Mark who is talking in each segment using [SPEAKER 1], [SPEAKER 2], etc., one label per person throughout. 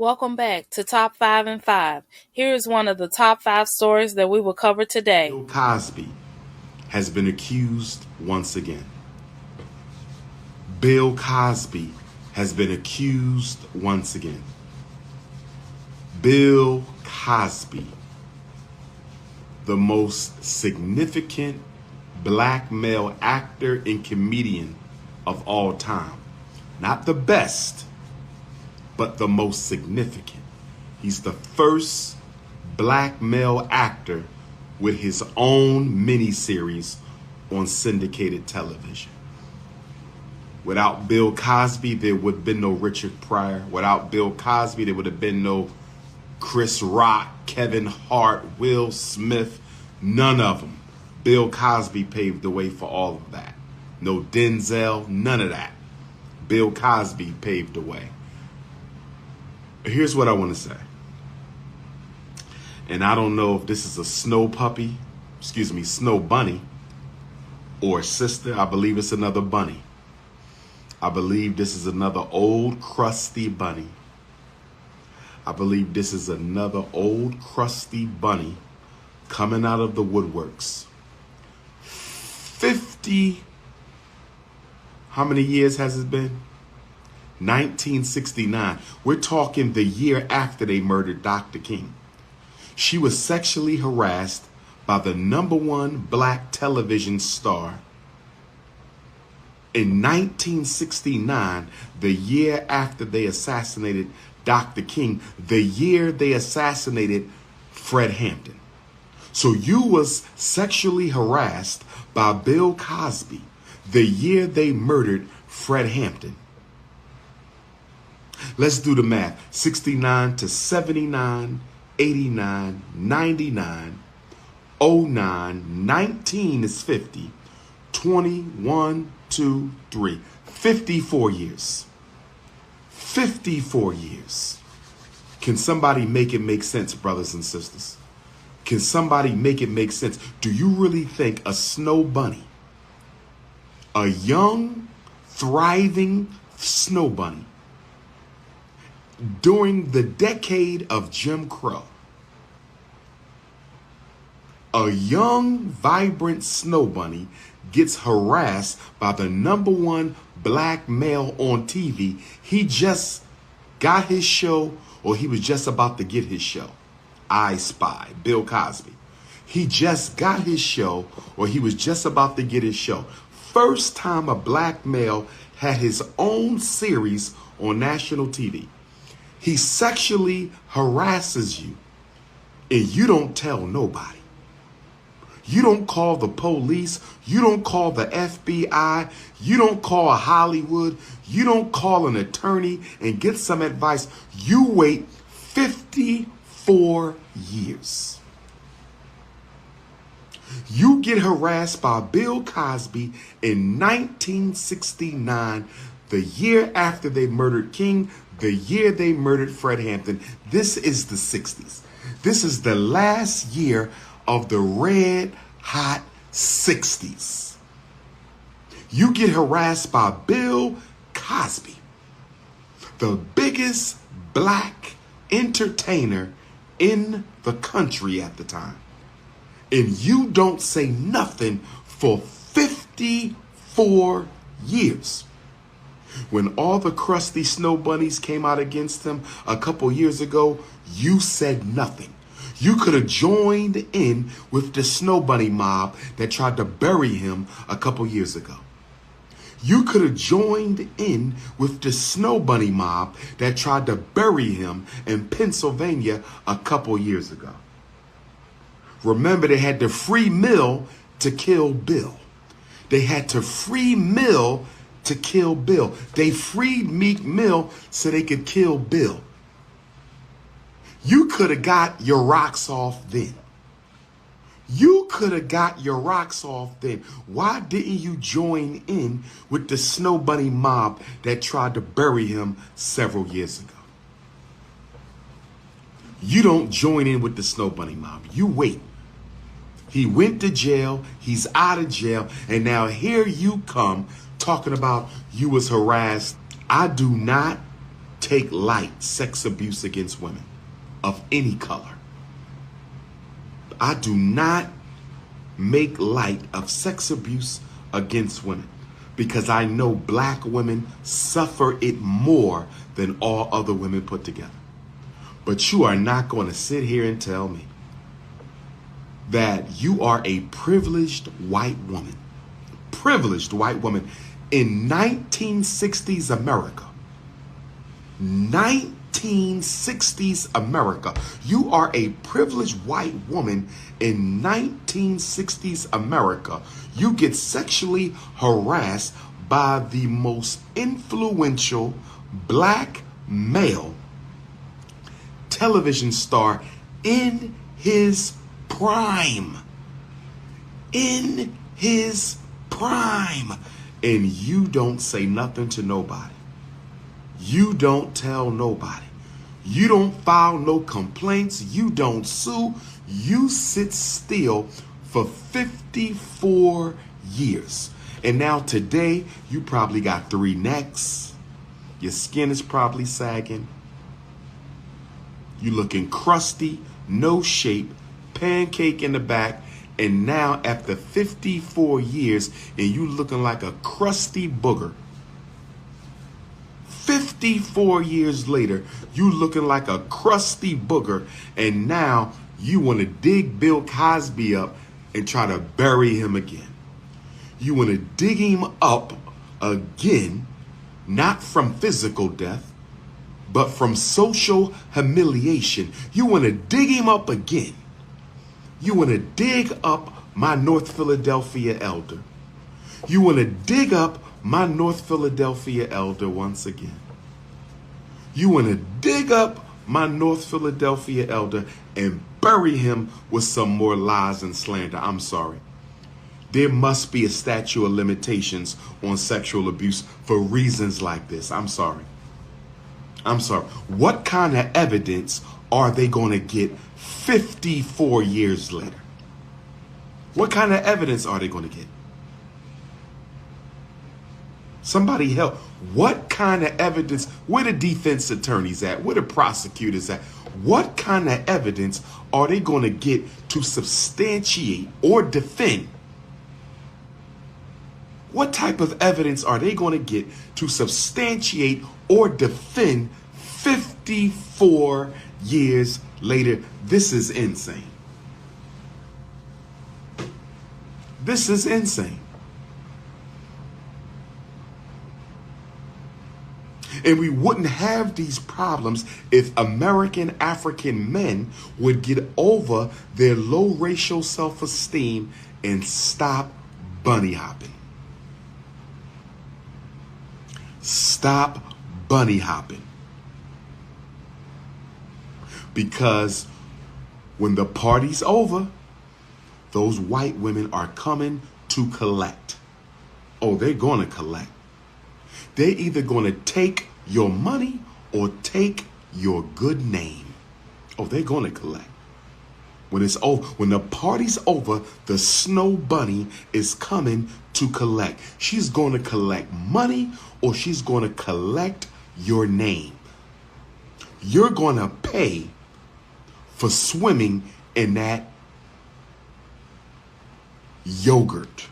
[SPEAKER 1] Welcome back to Top 5 and 5. Here is one of the top 5 stories that we will cover today.
[SPEAKER 2] Bill Cosby has been accused once again. Bill Cosby has been accused once again. Bill Cosby, the most significant black male actor and comedian of all time. Not the best, but the most significant. He's the first black male actor with his own miniseries on syndicated television. Without Bill Cosby, there would have been no Richard Pryor. Without Bill Cosby, there would have been no Chris Rock, Kevin Hart, Will Smith, none of them. Bill Cosby paved the way for all of that. No Denzel, none of that. Bill Cosby paved the way. Here's what I want to say. And I don't know if this is a snow bunny, or sister. I believe it's another bunny. I believe this is another old crusty bunny. I believe this is another old crusty bunny coming out of the woodworks. 50, how many years has it been? 1969. We're talking the year after they murdered Dr. King. She was sexually harassed by the #1 black television star. In 1969, the year after they assassinated Dr. King, the year they assassinated Fred Hampton. So you was sexually harassed by Bill Cosby the year they murdered Fred Hampton. Let's do the math. 69 to 79, 89, 99, 09, 19 is 50, 21, 2, 3, 54 years. 54 years. Can somebody make it make sense, brothers and sisters? Can somebody make it make sense? Do you really think a snow bunny, a young, thriving snow bunny, during the decade of Jim Crow, a young, vibrant snow bunny gets harassed by the #1 black male on TV? He just got his show, or he was just about to get his show. I Spy, Bill Cosby. He just got his show, or he was just about to get his show. First time a black male had his own series on national TV. He sexually harasses you, and you don't tell nobody. You don't call the police. You don't call the FBI. You don't call Hollywood. You don't call an attorney and get some advice. You wait 54 years. You get harassed by Bill Cosby in 1969, the year after they murdered King, the year they murdered Fred Hampton. This is the 60s. This is the last year of the red hot 60s. You get harassed by Bill Cosby, the biggest black entertainer in the country at the time. And you don't say nothing for 54 years. When all the crusty snow bunnies came out against him a couple years ago, you said nothing. You could have joined in with the snow bunny mob that tried to bury him a couple years ago. You could have joined in with the snow bunny mob that tried to bury him in Pennsylvania a couple years ago. Remember, they had to free Mill to kill Bill. They had to free Mill to kill Bill. They freed Meek Mill so they could kill Bill. You could have got your rocks off then. You could have got your rocks off then. Why didn't you join in with the snow bunny mob that tried to bury him several years ago? You don't join in with the snow bunny mob. You wait. He went to jail. He's out of jail. And now here you come talking about you was harassed. I do not take light sex abuse against women of any color. I do not make light of sex abuse against women because I know black women suffer it more than all other women put together. But you are not going to sit here and tell me that you are a privileged white woman in 1960s America. 1960s America. You are a privileged white woman in 1960s America. You get sexually harassed by the most influential black male television star in his prime. In his prime. And you don't say nothing to nobody. You don't tell nobody. You don't file no complaints. You don't sue. You sit still for 54 years. And now today, you probably got 3 necks. Your skin is probably sagging. You looking crusty, no shape, pancake in the back. And now after 54 years, and you looking like a crusty booger. 54 years later, you looking like a crusty booger, and now you want to dig Bill Cosby up and try to bury him again. You want to dig him up again, not from physical death, but from social humiliation. You want to dig him up again. You want to dig up my North Philadelphia elder. You want to dig up my North Philadelphia elder once again. You want to dig up my North Philadelphia elder and bury him with some more lies and slander. I'm sorry. There must be a statute of limitations on sexual abuse for reasons like this. I'm sorry. I'm sorry. What kind of evidence are they going to get 54 years later? What kind of evidence are they going to get? Somebody help. What kind of evidence? Where the defense attorneys at? Where the prosecutors at? What kind of evidence are they going to get to substantiate or defend? What type of evidence are they going to get to substantiate or defend 54 years later? This is insane. This is insane. And we wouldn't have these problems if American African men would get over their low racial self-esteem and stop bunny hopping. Stop bunny hopping. Because when the party's over, those white women are coming to collect. Oh, they're going to collect. They're either going to take your money or take your good name. Oh, they're going to collect. When it's over, when the party's over, the snow bunny is coming to collect. She's going to collect money or she's going to collect your name. You're going to pay for swimming in that yogurt,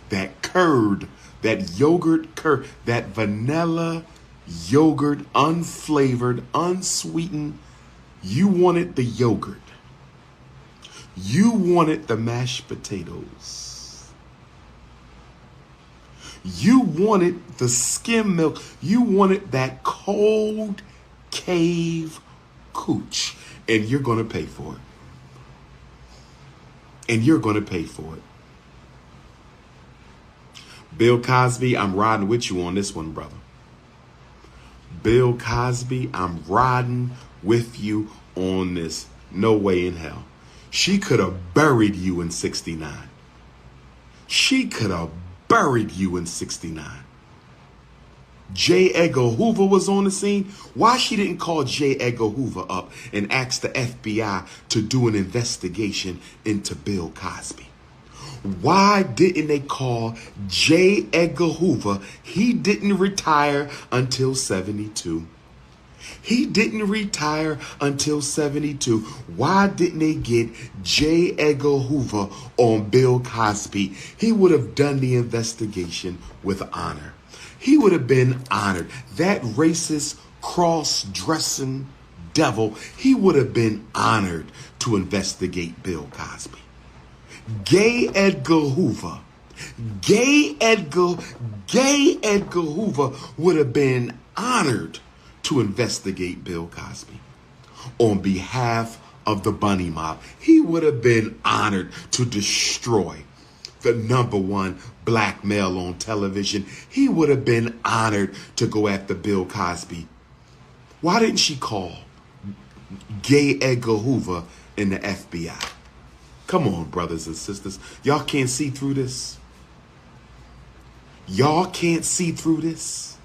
[SPEAKER 2] that curd, that yogurt curd, that vanilla yogurt, unflavored, unsweetened. You wanted the yogurt. You wanted the mashed potatoes. You wanted the skim milk. You wanted that cold cave cooch. And you're going to pay for it. And you're going to pay for it. Bill Cosby, I'm riding with you on this one, brother. Bill Cosby, I'm riding with you on this. No way in hell. She could have buried you in 69. She could have buried you in 69. J. Edgar Hoover was on the scene. Why she didn't call J. Edgar Hoover up and ask the FBI to do an investigation into Bill Cosby? Why didn't they call J. Edgar Hoover? He didn't retire until 72. He didn't retire until 72. Why didn't they get J. Edgar Hoover on Bill Cosby? He would have done the investigation with honor. He would have been honored. That racist, cross-dressing devil, he would have been honored to investigate Bill Cosby. Gay Edgar Hoover, Gay Edgar Hoover would have been honored to investigate Bill Cosby on behalf of the Bunny Mob. He would have been honored to destroy the number one black male on television. He would have been honored to go after Bill Cosby. Why didn't she call Gay Edgar Hoover in the FBI? Come on, brothers and sisters. Y'all can't see through this. Y'all can't see through this.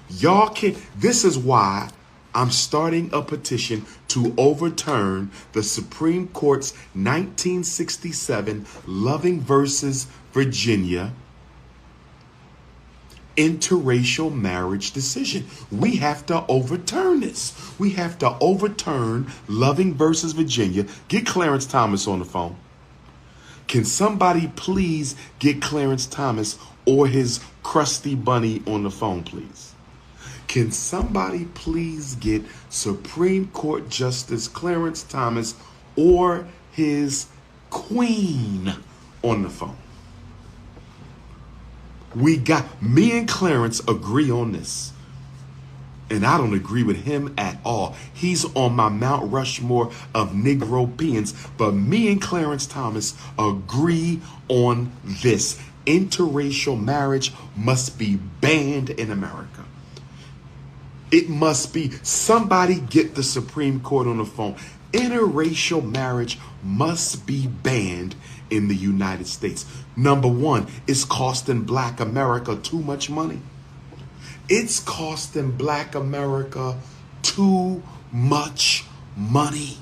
[SPEAKER 2] Y'all can't. This is why I'm starting a petition to overturn the Supreme Court's 1967 Loving versus Virginia interracial marriage decision. We have to overturn this. We have to overturn Loving versus Virginia. Get Clarence Thomas on the phone. Can somebody please get Clarence Thomas or his crusty bunny on the phone, please? Can somebody please get Supreme Court Justice Clarence Thomas or his queen on the phone? Me and Clarence agree on this. And I don't agree with him at all. He's on my Mount Rushmore of Negropeans. But me and Clarence Thomas agree on this. Interracial marriage must be banned in America. It must be. Somebody get the Supreme Court on the phone. Interracial marriage must be banned in the United States. Number one, it's costing black America too much money. It's costing black America too much money.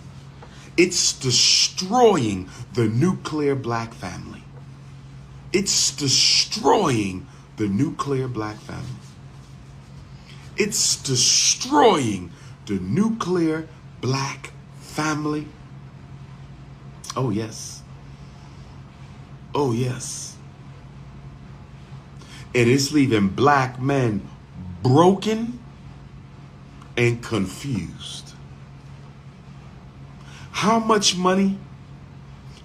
[SPEAKER 2] It's destroying the nuclear black family. It's destroying the nuclear black family. It's destroying the nuclear black family. Oh, yes. Oh, yes. And it's leaving black men broken and confused. How much money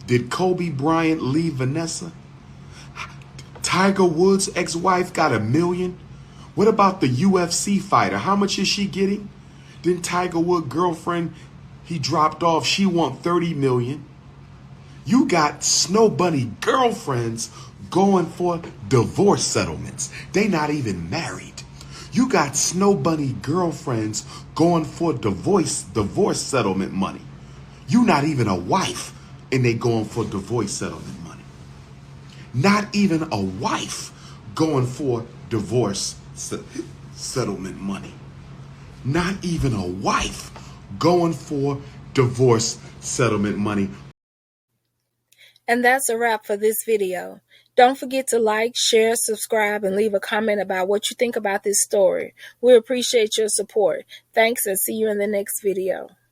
[SPEAKER 2] did Kobe Bryant leave Vanessa? Tiger Woods' ex-wife got $1 million. What about the UFC fighter? How much is she getting? Then Tiger Woods' girlfriend, he dropped off. She want $30 million. You got Snow Bunny girlfriends going for divorce settlements. They not even married. You got Snow Bunny girlfriends going for divorce settlement money. You not even a wife and they going for divorce settlement money. Not even a wife going for divorce settlement money. Not even a wife going for divorce settlement money.
[SPEAKER 1] And that's a wrap for this video. Don't forget to like, share, subscribe, and leave a comment about what you think about this story. We appreciate your support. Thanks, and see you in the next video.